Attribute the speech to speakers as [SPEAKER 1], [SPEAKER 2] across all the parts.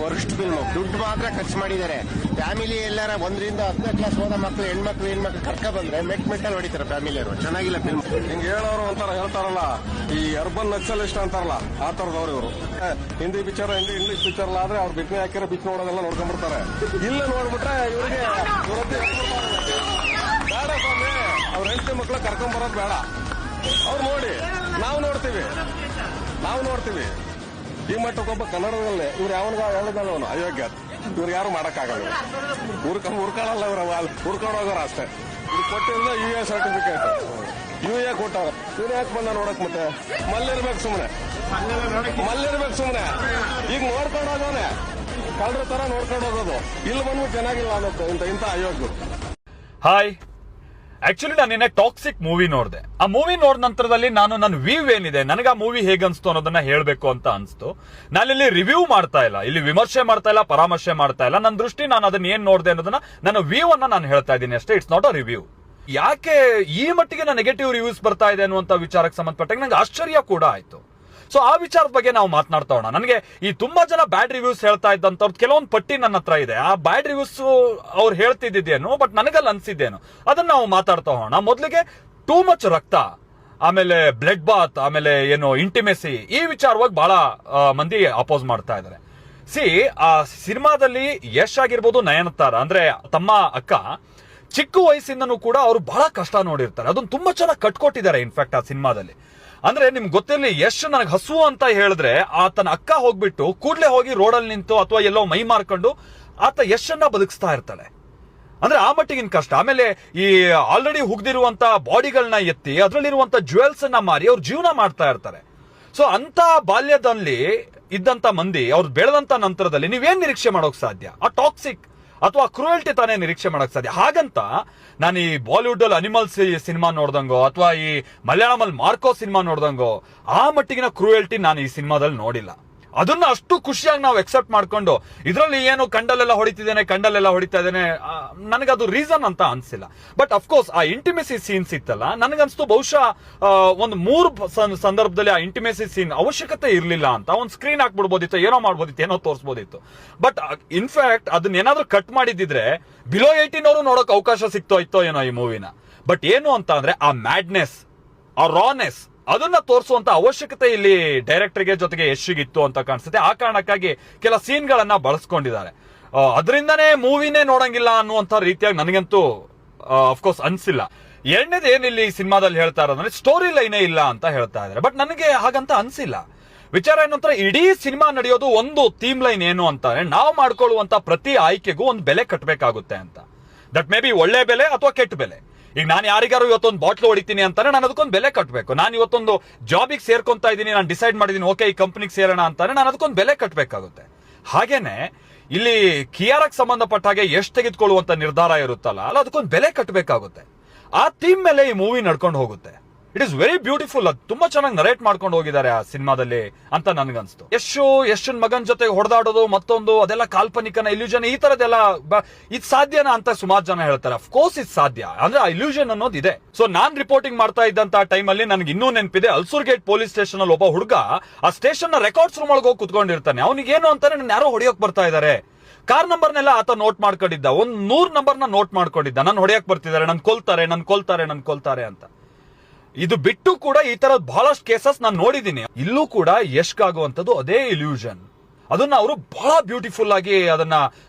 [SPEAKER 1] Worst film. ದುಡ್ಡು ಮಾತ್ರ ಖರ್ಚು ಮಾಡಿದ್ದಾರೆ. ಫ್ಯಾಮಿಲಿ ಎಲ್ಲಾರ 1ರಿಂದ 10ನೇ ಕ್ಲಾಸ್ ಹೋದ ಮಕ್ಕಳು ಹೆಣ್ಮಕ್ಳು ಕರ್ಕ ಬಂದ್ರೆ ಮೆಟ್ಟಲ್ಲಿ ಹೊಡಿತಾರೆ ಫ್ಯಾಮಿಲಿಯವರು. ಚೆನ್ನಾಗಿಲ್ಲ ಫಿಲ್ಮ್.
[SPEAKER 2] ಹಿಂಗೆ ಹೇಳೋರು ಒಂಥರ ಹೇಳ್ತಾರಲ್ಲ, ಈ ಅರ್ಬನ್ ನಕ್ಸಲಿಸ್ಟ್ ಅಂತಾರಲ್ಲ, ಆ ತರದವ್ರು ಇವರು. ಹಿಂದಿ ಪಿಕ್ಚರ್ ಇಂಗ್ಲಿಷ್ ಪಿಕ್ಚರ್ ಆದ್ರೆ ಅವ್ರು ಬಿಕ್ನೆ ಹಾಕಿರೋ ಪಿಚ್ ನೋಡೋದೆಲ್ಲ ನೋಡ್ಕೊಂಡ್ಬಿಡ್ತಾರೆ. ಇಲ್ಲ ನೋಡ್ಬಿಟ್ರೆ ಇವರಿಗೆ ಬೇಡ ಸ್ವಾಮಿ, ಅವ್ರ ಹೆಂಡತಿ ಮಕ್ಳು ಕರ್ಕೊಂಡ್ಬರೋದು ಬೇಡ. ಅವ್ರು ನೋಡಿ, ನಾವು ನೋಡ್ತೀವಿ. ಈ ಮಟ್ಟಕ್ಕೊಬ್ಬ ಕನ್ನಡದಲ್ಲೇ ಇವ್ರು ಯಾವನ್ಗ ಹೇಳಿದವನು ಅಯೋಗ್ಯ, ಇವ್ರು ಯಾರು ಮಾಡಕ್ಕಾಗಲ್ಲ. ಹುರ್ಕೊಳ್ಳಲ್ಲ, ಇವ್ರ ಹುರ್ಕೊಂಡೋಗೋರು ಅಷ್ಟೇ. ಇದು ಕೊಟ್ಟಿಲ್ಲ UA ಸರ್ಟಿಫಿಕೇಟ್, UA ಕೊಟ್ಟವ್ರ. ಇವ್ರು ಯಾಕೆ ಬಂದ ನೋಡಕ್? ಮತ್ತೆ ಮಲ್ಲಿರ್ಬೇಕು ಸುಮ್ನೆ. ಈಗ ನೋಡ್ಕೊಂಡು ಹೋಗೋನೆ, ಕಳ್ರ ತರ ನೋಡ್ಕೊಂಡು ಹೋಗೋದು. ಇಲ್ಲಿ ಬಂದ್ಬಿಟ್ಟು ಚೆನ್ನಾಗಿಲ್ಲ ಅನ್ನೋದು ಇಂಥ ಅಯೋಗ್ಯ.
[SPEAKER 3] ಹಾಯ್, ಆಕ್ಚುಲಿ ನಾನು ನಿನ್ನೆ ಟಾಕ್ಸಿಕ್ ಮೂವಿ ನೋಡಿದೆ. ಆ ಮೂವಿ ನೋಡಿದ ನಂತರದಲ್ಲಿ ನನ್ನ ವ್ಯೂ ಏನಿದೆ, ನನಗೆ ಆ ಮೂವಿ ಹೇಗನ್ಸ್ತು ಅನ್ನೋದನ್ನ ಹೇಳ್ಬೇಕು ಅಂತ ಅನ್ಸ್ತು. ನಾನಿಲ್ಲಿ ರಿವ್ಯೂ ಮಾಡ್ತಾ ಇಲ್ಲ, ಇಲ್ಲಿ ವಿಮರ್ಶೆ ಮಾಡ್ತಾ ಇಲ್ಲ, ಪರಾಮರ್ಶೆ ಮಾಡ್ತಾ ಇಲ್ಲ. ನನ್ನ ದೃಷ್ಟಿ, ನಾನು ಅದನ್ನ ಏನ್ ನೋಡಿದೆ ಅನ್ನೋದನ್ನ, ನನ್ನ ವ್ಯೂ ಅನ್ನ ನಾನು ಹೇಳ್ತಾ ಇದ್ದೀನಿ ಅಷ್ಟೇ. It's not a review. ಯಾಕೆ ಈ ಮಟ್ಟಿಗೆ ನೆಗೆಟಿವ್ ರಿವ್ಯೂಸ್ ಬರ್ತಾ ಇದೆ ಅನ್ನುವಂತ ವಿಚಾರಕ್ಕೆ ಸಂಬಂಧಪಟ್ಟಾಗ ನಂಗೆ ಆಶ್ಚರ್ಯ ಕೂಡ ಆಯ್ತು. ಸೊ ಆ ವಿಚಾರದ ಬಗ್ಗೆ ನಾವು ಮಾತನಾಡ್ತಾ ಹೋಗೋಣ. ನನಗೆ ಈ ತುಂಬಾ ಜನ ಬ್ಯಾಡ್ ರಿವ್ಯೂಸ್ ಹೇಳ್ತಾ ಇದ್ದಂತವ್ರದ್ದು ಕೆಲವೊಂದು ಪಟ್ಟಿ ನನ್ನ ಹತ್ರ ಇದೆ. ಆ ಬ್ಯಾಡ್ ರಿವ್ಯೂಸ್ ಅವ್ರು ಹೇಳ್ತಿದ್ದೇನು, ಬಟ್ ನನಗಲ್ಲಿ ಅನ್ಸಿದ್ದೇನು, ಅದನ್ನ ನಾವು ಮಾತಾಡ್ತಾ ಹೋಗೋಣ. ಮೊದಲಿಗೆ ಟೂ ಮಚ್ ರಕ್ತ, ಆಮೇಲೆ ಬ್ಲಡ್ ಬಾತ್, ಆಮೇಲೆ ಏನು ಇಂಟಿಮೆಸಿ, ಈ ವಿಚಾರವಾಗಿ ಬಹಳ ಮಂದಿ ಅಪೋಸ್ ಮಾಡ್ತಾ ಇದ್ದಾರೆ. ಆ ಸಿನಿಮಾದಲ್ಲಿ ಯಶ್ ಆಗಿರ್ಬೋದು, ನಯನತಾರ ಅಂದ್ರೆ ತಮ್ಮ ಅಕ್ಕ, ಚಿಕ್ಕ ವಯಸ್ಸಿಂದನೂ ಕೂಡ ಅವರು ಬಹಳ ಕಷ್ಟ ನೋಡಿರ್ತಾರೆ. ಅದನ್ನ ತುಂಬಾ ಚೆನ್ನಾಗಿ ಕಟ್ಕೊಟ್ಟಿದ್ದಾರೆ ಇನ್ಫ್ಯಾಕ್ಟ್ ಆ ಸಿನಿಮಾದಲ್ಲಿ. ಅಂದ್ರೆ ನಿಮ್ಗೆ ಗೊತ್ತಿರಲಿ, ಯಶ್ ನನಗೆ ಹಸು ಅಂತ ಹೇಳಿದ್ರೆ ಆತನ ಅಕ್ಕ ಹೋಗ್ಬಿಟ್ಟು ಕೂಡ್ಲೆ ಹೋಗಿ ರೋಡಲ್ಲಿ ನಿಂತು ಅಥವಾ ಎಲ್ಲೋ ಮೈ ಮಾರ್ಕೊಂಡು ಆತ ಯಶನ್ನ ಬದುಕಿಸ್ತಾ ಇರ್ತಾಳೆ. ಅಂದ್ರೆ ಆ ಮಟ್ಟಿಗಿನ ಕಷ್ಟ. ಆಮೇಲೆ ಈ ಆಲ್ರೆಡಿ ಹುಗ್ದಿರುವಂತ ಬಾಡಿಗಳನ್ನ ಎತ್ತಿ ಅದರಲ್ಲಿರುವಂತ ಜ್ಯುವೆಲ್ಸ್ ಅನ್ನ ಮಾರಿ ಅವ್ರ ಜೀವನ ಮಾಡ್ತಾ ಇರ್ತಾರೆ. ಸೊ ಅಂತ ಬಾಲ್ಯದಲ್ಲಿ ಇದ್ದಂತ ಮಂದಿ ಅವ್ರು ಬೆಳೆದಂತ ನಂತರದಲ್ಲಿ ನೀವೇನ್ ನಿರೀಕ್ಷೆ ಮಾಡೋಕ್ ಸಾಧ್ಯ? ಆ ಟಾಕ್ಸಿಕ್ ಅಥವಾ ಕ್ರೂಯಲ್ಟಿ ತಾನೇ ನಿರೀಕ್ಷೆ ಮಾಡಕ್ ಸಾಧ್ಯ. ಹಾಗಂತ ನಾನು ಈ ಬಾಲಿವುಡ್ ಅಲ್ಲಿ ಅನಿಮಲ್ಸ್ ಸಿನಿಮಾ ನೋಡ್ದಂಗೋ ಅಥವಾ ಈ ಮಲಯಾಳಂ ಅಲ್ಲಿ ಮಾರ್ಕೋ ಸಿನಿಮಾ ನೋಡ್ದಂಗೋ ಆ ಮಟ್ಟಿಗಿನ ಕ್ರೂಯಲ್ಟಿ ನಾನು ಈ ಸಿನಿಮಾದಲ್ಲಿ ನೋಡಿಲ್ಲ. ಅದನ್ನ ಅಷ್ಟು ಖುಷಿಯಾಗಿ ನಾವು ಎಕ್ಸೆಪ್ಟ್ ಮಾಡ್ಕೊಂಡು ಇದ್ರಲ್ಲಿ ಏನು ಕಂಡಲ್ಲೆಲ್ಲ ಹೊಡಿತಾ ಇದ್ದೇನೆ, ನನಗದು ರೀಸನ್ ಅಂತ ಅನ್ಸಿಲ್ಲ. ಬಟ್ ಅಫ್ಕೋರ್ಸ್ ಆ ಇಂಟಿಮೆಸಿ ಸೀನ್ಸ್ ಇತ್ತಲ್ಲ, ನನಗನ್ಸ್ತು ಬಹುಶಃ ಒಂದು 3 ಸಂದರ್ಭದಲ್ಲಿ ಆ ಇಂಟಿಮೆಸಿ ಸೀನ್ ಅವಶ್ಯಕತೆ ಇರ್ಲಿಲ್ಲ ಅಂತ. ಒಂದು ಸ್ಕ್ರೀನ್ ಹಾಕ್ಬಿಡ್ಬೋದಿತ್ತು, ಏನೋ ಮಾಡ್ಬೋದಿತ್ತು, ಏನೋ ತೋರಿಸಬಹುದಿತ್ತು. ಬಟ್ ಇನ್ಫ್ಯಾಕ್ಟ್ ಅದನ್ನ ಏನಾದ್ರೂ ಕಟ್ ಮಾಡಿದಿದ್ರೆ ಬಿಲೋ 18 ಅವರು ನೋಡೋಕೆ ಅವಕಾಶ ಸಿಕ್ತೋ ಏನೋ ಈ ಮೂವಿನ. ಬಟ್ ಏನು ಅಂತ ಅಂದ್ರೆ ಆ ಮ್ಯಾಡ್ನೆಸ್, ಆ ರಾನೆಸ್, ಅದನ್ನ ತೋರಿಸುವಂತ ಅವಶ್ಯಕತೆ ಇಲ್ಲಿ ಡೈರೆಕ್ಟರ್ಗೆ ಜೊತೆಗೆ ಯಶ್ಗಿತ್ತು ಅಂತ ಕಾಣಿಸುತ್ತೆ. ಆ ಕಾರಣಕ್ಕಾಗಿ ಕೆಲ ಸೀನ್ ಗಳನ್ನ ಬಳಸ್ಕೊಂಡಿದ್ದಾರೆ. ಅದರಿಂದನೇ ಮೂವಿನೇ ನೋಡಂಗಿಲ್ಲ ಅನ್ನುವಂತ ರೀತಿಯಾಗಿ ನನಗಂತೂ ಅಫ್ಕೋರ್ಸ್ ಅನ್ಸಿಲ್ಲ. ಎರಡನೇದು ಏನಿಲ್ಲಿ ಈ ಸಿನಿಮಾದಲ್ಲಿ ಹೇಳ್ತಾ ಇರೋದಂದ್ರೆ ಸ್ಟೋರಿ ಲೈನೇ ಇಲ್ಲ ಅಂತ ಹೇಳ್ತಾ ಇದ್ದಾರೆ. ಬಟ್ ನನಗೆ ಹಾಗಂತ ಅನ್ಸಿಲ್ಲ. ವಿಚಾರ ಏನಂದ್ರೆ ಇಡೀ ಸಿನಿಮಾ ನಡೆಯೋದು ಒಂದು ಥೀಮ್ ಲೈನ್ ಏನು ಅಂತಾನೆ, ನಾವು ಮಾಡ್ಕೊಳ್ಳುವಂತ ಪ್ರತಿ ಆಯ್ಕೆಗೂ ಒಂದು ಬೆಲೆ ಕಟ್ಟಬೇಕಾಗುತ್ತೆ ಅಂತ. ದಟ್ ಮೇ ಬಿ ಒಳ್ಳೆ ಬೆಲೆ ಅಥವಾ ಕೆಟ್ಟ ಬೆಲೆ. ಈಗ ನಾನು ಯಾರಿಗಾರು ಇವತ್ತೊಂದು ಬಾಟ್ಲು ಹೊಡಿತೀನಿ ಅಂತಾನೆ ನಾನು ಅದಕ್ಕೊಂದು ಬೆಲೆ ಕಟ್ಟಬೇಕು. ನಾನು ಇವತ್ತೊಂದು ಜಾಬಿಗೆ ಸೇರ್ಕೊಂತಾ ಇದ್ದೀನಿ, ನಾನು ಡಿಸೈಡ್ ಮಾಡಿದೀನಿ ಓಕೆ ಈ ಕಂಪನಿಗೆ ಸೇರೋಣ ಅಂತಾನೆ ನಾನು ಅದಕ್ಕೊಂದು ಬೆಲೆ ಕಟ್ಟಬೇಕಾಗುತ್ತೆ. ಹಾಗೇನೆ ಇಲ್ಲಿ ಕಿಯಾರಕ್ಕೆ ಸಂಬಂಧಪಟ್ಟ ಹಾಗೆ ಎಷ್ಟು ತೆಗೆದುಕೊಳ್ಳುವಂತ ನಿರ್ಧಾರ ಇರುತ್ತಲ್ಲ, ಅಲ್ಲ ಅದಕ್ಕೊಂದು ಬೆಲೆ ಕಟ್ಟಬೇಕಾಗುತ್ತೆ. ಆ ಥೀಮ್ ಮೇಲೆ ಈ ಮೂವಿ ನಡ್ಕೊಂಡು ಹೋಗುತ್ತೆ. It is very beautiful. ಅದು ತುಂಬಾ ಚೆನ್ನಾಗಿ ನರೇಟ್ ಮಾಡ್ಕೊಂಡು ಹೋಗಿದ್ದಾರೆ ಆ ಸಿನಿಮಾದಲ್ಲಿ ಅಂತ ನನ್ಗನ್ಸ್ತು. ಯಶನ್ ಮಗನ್ ಜೊತೆ ಹೊಡೆದಾಡೋದು ಮತ್ತೊಂದು, ಅದೆಲ್ಲ ಕಾಲ್ಪನಿಕನ ಇಲ್ಯೂಷನ್, ಈ ತರದೆಲ್ಲ ಇದು ಸಾಧ್ಯನಾ ಅಂತ ಸುಮಾರು ಜನ ಹೇಳ್ತಾರೆ. ಅಫ್ಕೋರ್ಸ್ ಇದು ಸಾಧ್ಯ, ಅಂದ್ರೆ ಆ ಇಲ್ಯೂಷನ್ ಅನ್ನೋದು ಇದೆ. ಸೊ ನಾನ್ ರಿಪೋರ್ಟಿಂಗ್ ಮಾಡ್ತಾ ಇದ್ದಂತ ಟೈಮ್ ಅಲ್ಲಿ ನನಗೆ ಇನ್ನೂ ನೆನಪಿದೆ, ಅಲ್ಸೂರ್ ಗೇಟ್ ಪೊಲೀಸ್ ಸ್ಟೇಷನ್ ಅಲ್ಲಿ ಒಬ್ಬ ಹುಡುಗ ಆ ಸ್ಟೇಷನ್ ನ ರೆಕಾರ್ಡ್ಸ್ ರೂಮ್ ಒಳಗೆ ಹೋಗಿ ಕುತ್ಕೊಂಡಿರ್ತಾನೆ. ಅವನಿಗೇನು ಅಂತಾನೆ ನನ್ನ ಯಾರೋ ಹೊಡೆಯೋಕ್ ಬರ್ತಾ ಇದಾರೆ, ಕಾರ್ ನಂಬರ್ನೆಲ್ಲ ಆತ ನೋಟ್ ಮಾಡ್ಕೊಂಡಿದ್ದ, 100 ನಂಬರ್ನ ನೋಟ್ ಮಾಡ್ಕೊಂಡಿದ್ದ, ನಾನು ಹೊಡೆಯಕ್ ಬರ್ತಿದ್ದಾರೆ, ನನ್ ಕೊಲ್ತಾರೆ ಅಂತ. ಇದು ಬಿಟ್ಟು ಕೂಡ ಈ ತರದ ಬಹಳಷ್ಟು ಕೇಸಸ್ ನಾನು ನೋಡಿದ್ದೀನಿ. ಇಲ್ಲೂ ಕೂಡ ಯಶ್ಗಾಗುವಂತದ್ದು ಅದೇ ಇಲ್ಯೂಷನ್. ಅದನ್ನ ಅವರು ಬಹಳ ಬ್ಯೂಟಿಫುಲ್ ಆಗಿ ಅದನ್ನ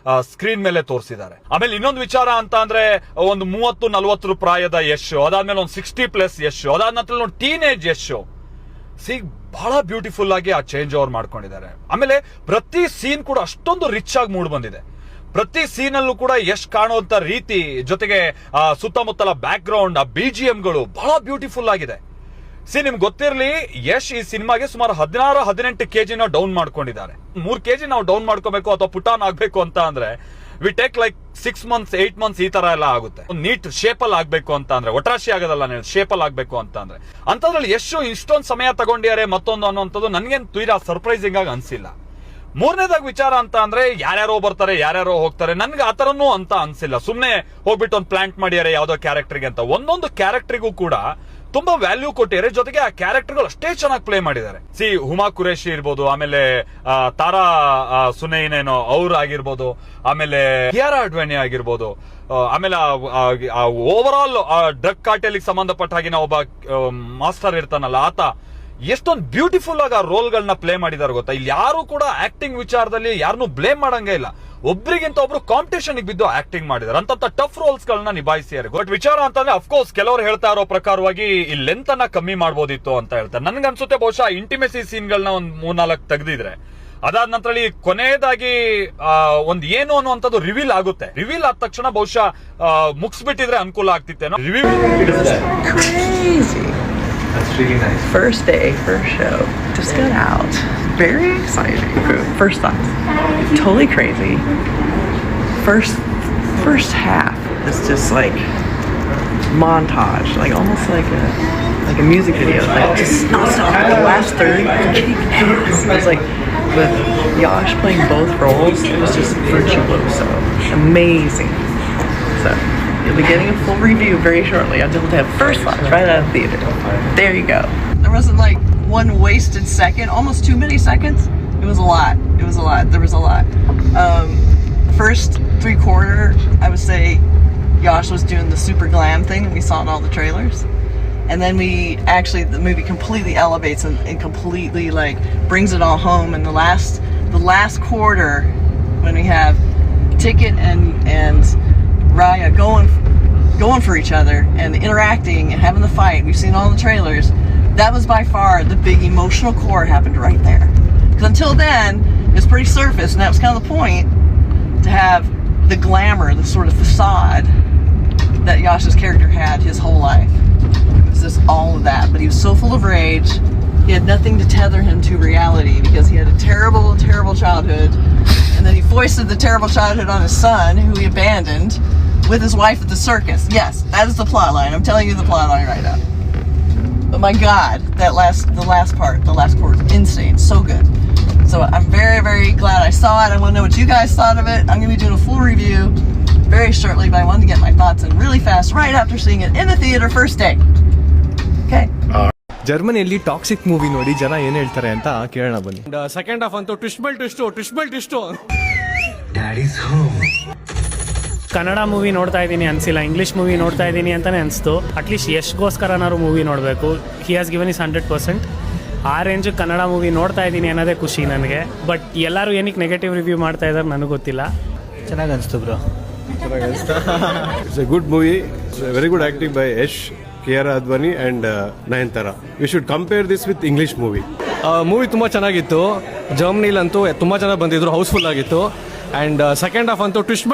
[SPEAKER 3] ಸ್ಕ್ರೀನ್ ಮೇಲೆ ತೋರಿಸಿದ್ದಾರೆ. ಆಮೇಲೆ ಇನ್ನೊಂದು ವಿಚಾರ ಅಂತ ಅಂದ್ರೆ ಒಂದು 30-40 ಪ್ರಾಯದ ಯಶ್, ಅದಾದ್ಮೇಲೆ ಒಂದು 60+ ಯಶ್, ಅದಾದ ನಂತರ ಒಂದು ಟೀನೇಜ್ ಯಶ್, ಬಹಳ ಬ್ಯೂಟಿಫುಲ್ ಆಗಿ ಆ ಚೇಂಜ್ ಓವರ್ ಮಾಡ್ಕೊಂಡಿದ್ದಾರೆ. ಆಮೇಲೆ ಪ್ರತಿ ಸೀನ್ ಕೂಡ ಅಷ್ಟೊಂದು ರಿಚ್ ಆಗಿ ಮೂಡ್ ಬಂದಿದೆ. ಪ್ರತಿ ಸೀನಲ್ಲೂ ಕೂಡ ಯಶ್ ಕಾಣುವಂತ ರೀತಿ, ಜೊತೆಗೆ ಆ ಸುತ್ತಮುತ್ತಲ ಬ್ಯಾಕ್ ಗ್ರೌಂಡ್, ಆ BGMಗಳು ಬಹಳ ಬ್ಯೂಟಿಫುಲ್ ಆಗಿದೆ. ನಿಮ್ಗೆ ಗೊತ್ತಿರಲಿ, ಯಶ್ ಈ ಸಿನಿಮಾಗೆ ಸುಮಾರು 16-18 kg ಡೌನ್ ಮಾಡ್ಕೊಂಡಿದ್ದಾರೆ. 3 kg ನಾವು ಡೌನ್ ಮಾಡ್ಕೋಬೇಕು ಅಥವಾ ಪುಟಾನ್ ಆಗ್ಬೇಕು ಅಂತ ಅಂದ್ರೆ we take like 6 months 8 months ಈ ತರ ಎಲ್ಲ ಆಗುತ್ತೆ. ಒಂದು ನೀಟ್ ಶೇಪ್ ಅಲ್ಲಿ ಆಗ್ಬೇಕು ಅಂತ ಅಂದ್ರೆ, ಒಟ್ರಾಶಿ ಆಗೋದಲ್ಲ, ಶೇಪ್ ಅಲ್ಲಿ ಆಗ್ಬೇಕು ಅಂತ ಅಂದ್ರೆ. ಅಂತದ್ರಲ್ಲಿ ಯಶ್ ಇಷ್ಟೊಂದು ಸಮಯ ತಗೊಂಡಿದ್ದಾರೆ ಮತ್ತೊಂದು ಅನ್ನುವಂಥದ್ದು ನನ್ಗೇನು ತೀರಾ ಸರ್ಪ್ರೈಸಿಂಗ್ ಆಗಿ ಅನ್ಸಿಲ್ಲ. ಮೂರನೇದಾಗ ವಿಚಾರ ಅಂತ ಅಂದ್ರೆ ಯಾರ್ಯಾರೋ ಬರ್ತಾರೆ, ಯಾರ್ಯಾರೋ ಹೋಗ್ತಾರೆ, ನನ್ಗೆ ಆತರನೂ ಅಂತ ಅನ್ಸಿಲ್ಲ. ಸುಮ್ನೆ ಹೋಗ್ಬಿಟ್ಟು ಒಂದು ಪ್ಲಾಂಟ್ ಮಾಡಿದ್ದಾರೆ ಯಾವ್ದೋ ಕ್ಯಾರೆಕ್ಟರ್ಗೆ ಅಂತ. ಒಂದೊಂದು ಕ್ಯಾರೆಕ್ಟರ್ಗೂ ಕೂಡ ತುಂಬಾ ವ್ಯಾಲ್ಯೂ ಕೊಟ್ಟಿದ್ದಾರೆ. ಜೊತೆಗೆ ಆ ಕ್ಯಾರೆಕ್ಟರ್ಗಳು ಅಷ್ಟೇ ಚೆನ್ನಾಗಿ ಪ್ಲೇ ಮಾಡಿದ್ದಾರೆ. ಹುಮಾ ಕುರೇಶಿ ಇರ್ಬೋದು, ಆಮೇಲೆ ತಾರಾ ಸುನೈನೇನೋ ಅವ್ರು ಆಗಿರ್ಬೋದು, ಆಮೇಲೆ ಕಿಯಾರಾ ಅಡ್ವಾಣಿ ಆಗಿರ್ಬೋದು, ಆಮೇಲೆ ಓವರ್ ಆಲ್ ಡ್ರಗ್ ಕಾರ್ಟೆಲ್ಗೆ ಸಂಬಂಧಪಟ್ಟ ಹಾಗೆ ಒಬ್ಬ ಮಾಸ್ಟರ್ ಇರ್ತಾನಲ್ಲ ಆತ ಎಷ್ಟೊಂದು ಬ್ಯೂಟಿಫುಲ್ ಆಗಿ ಆ ರೋಲ್ ಗಳನ್ನ ಪ್ಲೇ ಮಾಡಿದಾರೆ ಗೊತ್ತಾ. ಇಲ್ಲಿ ಯಾರು ಕೂಡ ಆಕ್ಟಿಂಗ್ ವಿಚಾರದಲ್ಲಿ ಯಾರನ್ನೂ ಬ್ಲೇಮ್ ಮಾಡಂಗೇ ಇಲ್ಲ. ಒಬ್ರಿಗಿಂತ ಒಬ್ರು ಕಾಂಪಿಟೇಷನ್ ಬಿದ್ದು ಆಕ್ಟಿಂಗ್ ಮಾಡಿದಾರೆ. ಅಂತ ಟಫ್ ರೋಲ್ಸ್ ಗಳನ್ನ ನಿಭಾಯಿಸಿದ್ದಾರೆ. ಬಟ್ ವಿಚಾರ ಅಂತಂದ್ರೆ ಅಫ್ಕೋರ್ಸ್ ಕೆಲವರು ಹೇಳ್ತಾ ಇರೋ ಪ್ರಕಾರವಾಗಿ ಈ ಲೆಂತ್ ಅನ್ನ ಕಮ್ಮಿ ಮಾಡಬಹುದಿತ್ತು ಅಂತ ಹೇಳ್ತಾರೆ. ನನ್ಗನ್ಸುತ್ತೆ ಬಹುಶಃ ಇಂಟಿಮೆಸಿ ಸೀನ್ ಗಳನ್ನ ಒಂದ್ 3-4 ತೆಗೆದಿದ್ರೆ ಅದಾದ ನಂತರ ಕೊನೆಯದಾಗಿ ಒಂದ್ ಏನು ಅನ್ನುವಂಥದ್ದು ರಿವೀಲ್ ಆಗುತ್ತೆ. ರಿವೀಲ್ ಆದ ತಕ್ಷಣ ಬಹುಶಃ ಮುಗಿಸ್ಬಿಟ್ಟಿದ್ರೆ ಅನುಕೂಲ ಆಗ್ತಿತ್ತೇನೋ. Review
[SPEAKER 4] That's really nice. First day, first show, just got out. Very exciting. First thoughts, totally crazy. First half is just like montage, like almost like a music video, like just nonstop. The last third, kicking ass. It was like with Yash playing both roles, it was just virtuoso, amazing. So. You'll be getting a full review very shortly. I'll just have first thoughts right out of the theater. There you go. There wasn't like one wasted second, almost too many seconds. It was a lot. There was a lot. First 3/4, I would say Yash was doing the super glam thing that we saw in all the trailers. And then the movie completely elevates and completely like brings it all home. And the last quarter, when we have Ticket and Raya going for each other and interacting and having the fight. We've seen all the trailers. That was by far the big emotional core happened right there. Because until then, it was pretty surface, and that was kind of the point, to have the glamour, the sort of facade that Yasha's character had his whole life. It was just all of that. But he was so full of rage. He had nothing to tether him to reality because he had a terrible, terrible childhood. And then he foisted the terrible childhood on his son, who he abandoned, with his wife at the circus. Yes, that is the plot line. I'm telling you the plot line right now. But my God, the last part is insane. So good. So I'm very, very glad I saw it. I want to know what you guys thought of it. I'm going to be doing a full review very shortly, but I wanted to get my thoughts in really fast right after seeing it in the theater first day. Okay.
[SPEAKER 5] ಜರ್ಮನಿಯಲ್ಲಿ toxic movie ನೋಡಿ ಜನ ಏನ್ ಹೇಳ್ತಾರೆ ಅಂತ ಕೇಳೋಣ ಬನ್ನಿ. Second half ಅಂತೂ twist daddies home.
[SPEAKER 6] Kannada movie ನೋಡ್ತಾ ಇದ್ದೀನಿ ಅನಿಸಿಲ್ಲ, ಇಂಗ್ಲೀಷ್ ಮೂವಿ ನೋಡ್ತಾ ಇದ್ದೀನಿ ಅಂತಲೇ ಅನಿಸ್ತು. ಅಟ್ಲೀಸ್ಟ್ ಯಶ್ಗೋಸ್ಕರನಾದ್ರು ಮೂವಿ ನೋಡಬೇಕು. He has given is 100%. ಆ ರೇಂಜ್ ಕನ್ನಡ ಮೂವಿ ನೋಡ್ತಾ ಇದ್ದೀನಿ ಅನ್ನೋದೇ ಖುಷಿ ನನಗೆ. ಬಟ್ ಎಲ್ಲರೂ ಏನಕ್ಕೆ ನೆಗೆಟಿವ್ ರಿವ್ಯೂ ಮಾಡ್ತಾ ಇದ್ದಾರೆ ನನಗೆ ಗೊತ್ತಿಲ್ಲ.
[SPEAKER 5] ಚೆನ್ನಾಗಿ ಅನಿಸ್ತು bro. It's a good movie. Very good acting by Yash, Kiara Advani and Nayanthara. We should compare this with English movie. Movie ತುಂಬ ಚೆನ್ನಾಗಿತ್ತು. ಜರ್ಮನಿಲಂತೂ ತುಂಬ ಜನ ಬಂದಿದ್ರು, ಹೌಸ್ಫುಲ್ ಆಗಿತ್ತು. ಆ್ಯಂಡ್ ಸೆಕೆಂಡ್ ಹಾಫ್ ಅಂತೂ ಟ್ವಿಸ್ಟ್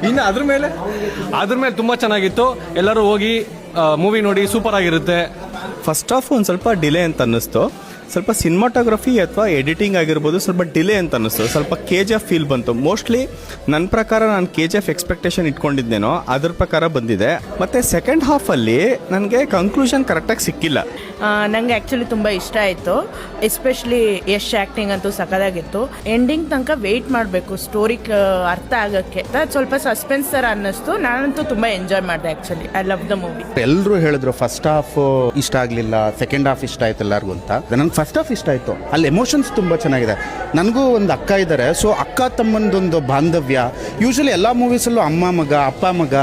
[SPEAKER 5] ಇನ್ನು ಅದ್ರ ಮೇಲೆ ತುಂಬ ಚೆನ್ನಾಗಿತ್ತು. ಎಲ್ಲರೂ ಹೋಗಿ ಮೂವಿ ನೋಡಿ, ಸೂಪರ್ ಆಗಿರುತ್ತೆ.
[SPEAKER 7] ಫಸ್ಟ್ ಹಾಫ್ ಒಂದು ಸ್ವಲ್ಪ ಡಿಲೇ ಅಂತ ಅನ್ನಿಸ್ತು. ಸ್ವಲ್ಪ ಸಿನಿಮಾಟೋಗ್ರಫಿ ಅಥವಾ ಎಡಿಟಿಂಗ್ ಆಗಿರ್ಬೋದು ಸ್ವಲ್ಪ ಡಿಲೇ ಅಂತ ಅನ್ನಿಸ್ತು. ಸ್ವಲ್ಪ KGF ಫೀಲ್ ಬಂತು. ಮೋಸ್ಟ್ಲಿ ನನ್ನ ಪ್ರಕಾರ ನಾನು KGF ಎಕ್ಸ್ಪೆಕ್ಟೇಷನ್ ಇಟ್ಕೊಂಡಿದ್ದೇನೋ ಅದ್ರ ಪ್ರಕಾರ ಬಂದಿದೆ. ಮತ್ತು ಸೆಕೆಂಡ್ ಹಾಫಲ್ಲಿ ನನಗೆ ಕನ್ಕ್ಲೂಷನ್ ಕರೆಕ್ಟಾಗಿ ಸಿಕ್ಕಿಲ್ಲ.
[SPEAKER 8] ನನಗೆ ಆ್ಯಕ್ಚುಲಿ ತುಂಬ ಇಷ್ಟ ಆಯಿತು. ಎಸ್ಪೆಷಲಿ ಯಶ್ ಆ್ಯಕ್ಟಿಂಗ್ ಅಂತೂ ಸಖತ್ತಾಗಿತ್ತು. ಎಂಡಿಂಗ್ ತನಕ ವೆಯ್ಟ್ ಮಾಡಬೇಕು ಸ್ಟೋರಿ ಅರ್ಥ ಆಗೋಕ್ಕೆ. ಸ್ವಲ್ಪ ಸಸ್ಪೆನ್ಸ್ ಥರ ಅನ್ನಿಸ್ತು. ನಾನಂತೂ ತುಂಬ ಎಂಜಾಯ್ ಮಾಡಿದೆ. Actually I love the movie.
[SPEAKER 9] ಎಲ್ಲರೂ ಹೇಳಿದ್ರು ಫಸ್ಟ್ ಹಾಫ್ ಇಷ್ಟ ಆಗಲಿಲ್ಲ, ಸೆಕೆಂಡ್ ಹಾಫ್ ಇಷ್ಟ ಆಯ್ತು ಎಲ್ಲರಿಗೂ ಅಂತ. ನನಗೆ ಫಸ್ಟ್ ಹಾಫ್ ಇಷ್ಟ ಆಯಿತು. ಅಲ್ಲಿ ಎಮೋಷನ್ಸ್ ತುಂಬ ಚೆನ್ನಾಗಿದೆ. ನನಗೂ ಒಂದು ಅಕ್ಕ ಇದ್ದಾರೆ. ಸೊ ಅಕ್ಕ ತಮ್ಮಂದೊಂದು ಬಾಂಧವ್ಯ, ಯೂಶಲಿ ಎಲ್ಲ ಮೂವೀಸಲ್ಲೂ ಅಮ್ಮ ಮಗ ಅಪ್ಪ ಮಗ.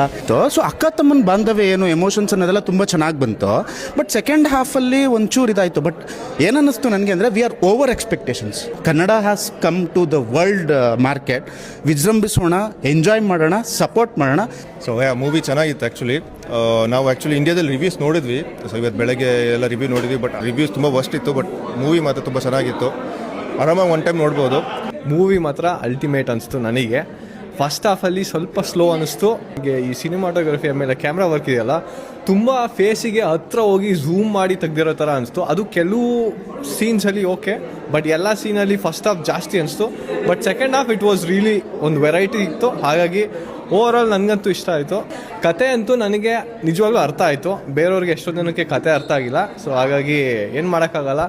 [SPEAKER 9] ಸೊ ಅಕ್ಕ ತಮ್ಮನ ಬಾಂಧವ್ಯ ಏನು ಎಮೋಷನ್ಸ್ ಅನ್ನೋದೆಲ್ಲ ತುಂಬ ಚೆನ್ನಾಗಿ ಬಂತು. ಬಟ್ ಸೆಕೆಂಡ್ ಹಾಫಲ್ಲಿ ಒಂಚೂರು ಇದಾಯಿತು. ಬಟ್ ಏನನ್ನಿಸ್ತು ನನಗೆ ಅಂದರೆ we are over expectations. Kannada has come to the world market. ವಿಜೃಂಭಿಸೋಣ, ಎಂಜಾಯ್ ಮಾಡೋಣ, ಸಪೋರ್ಟ್ ಮಾಡೋಣ.
[SPEAKER 10] ಸೊ ಮೂವಿ ಚೆನ್ನಾಗಿತ್ತು. ಆ್ಯಕ್ಚುಲಿ ನಾವು ಇಂಡಿಯಾದಲ್ಲಿ ರಿವ್ಯೂಸ್ ನೋಡಿದ್ವಿ. ಸೊ ಇವತ್ತು ಬೆಳಗ್ಗೆ ಎಲ್ಲ ರಿವ್ಯೂ ನೋಡಿದ್ವಿ. ಬಟ್ ರಿವ್ಯೂಸ್ ತುಂಬ ವರ್ಸ್ಟ್ ಇತ್ತು. ಬಟ್ ಮೂವಿ ಮಾತ್ರ ತುಂಬ ಚೆನ್ನಾಗಿತ್ತು. ಆರಾಮಾಗಿ ಒನ್ ಟೈಮ್ ನೋಡ್ಬೋದು.
[SPEAKER 5] ಮೂವಿ ಮಾತ್ರ ಅಲ್ಟಿಮೇಟ್ ಅನಿಸ್ತು ನನಗೆ. ಫಸ್ಟ್ ಹಾಫಲ್ಲಿ ಸ್ವಲ್ಪ ಸ್ಲೋ ಅನ್ನಿಸ್ತು. ಈ ಸಿನಿಮಾಟೋಗ್ರಫಿ ಆಮೇಲೆ ಕ್ಯಾಮ್ರಾ ವರ್ಕ್ ಇದೆಯಲ್ಲ, ತುಂಬ ಫೇಸಿಗೆ ಹತ್ರ ಹೋಗಿ ಝೂಮ್ ಮಾಡಿ ತೆಗ್ದಿರೋ ಥರ ಅನಿಸ್ತು. ಅದು ಕೆಲವು ಸೀನ್ಸಲ್ಲಿ ಓಕೆ, ಬಟ್ ಎಲ್ಲ ಸೀನಲ್ಲಿ ಫಸ್ಟ್ ಹಾಫ್ ಜಾಸ್ತಿ ಅನಿಸ್ತು. But second half it was really ಒಂದು ವೆರೈಟಿ ಇತ್ತು. ಹಾಗಾಗಿ ಓವರ್ ಆಲ್ ನನಗಂತೂ ಇಷ್ಟ ಆಯಿತು. ಕತೆ ಅಂತೂ ನನಗೆ ನಿಜವಾಗ್ಲೂ ಅರ್ಥ ಆಯಿತು. ಬೇರೆಯವ್ರಿಗೆ ಎಷ್ಟೋ ಜನಕ್ಕೆ ಕತೆ ಅರ್ಥ ಆಗಿಲ್ಲ. ಸೊ ಹಾಗಾಗಿ ಏನು ಮಾಡೋಕ್ಕಾಗಲ್ಲ.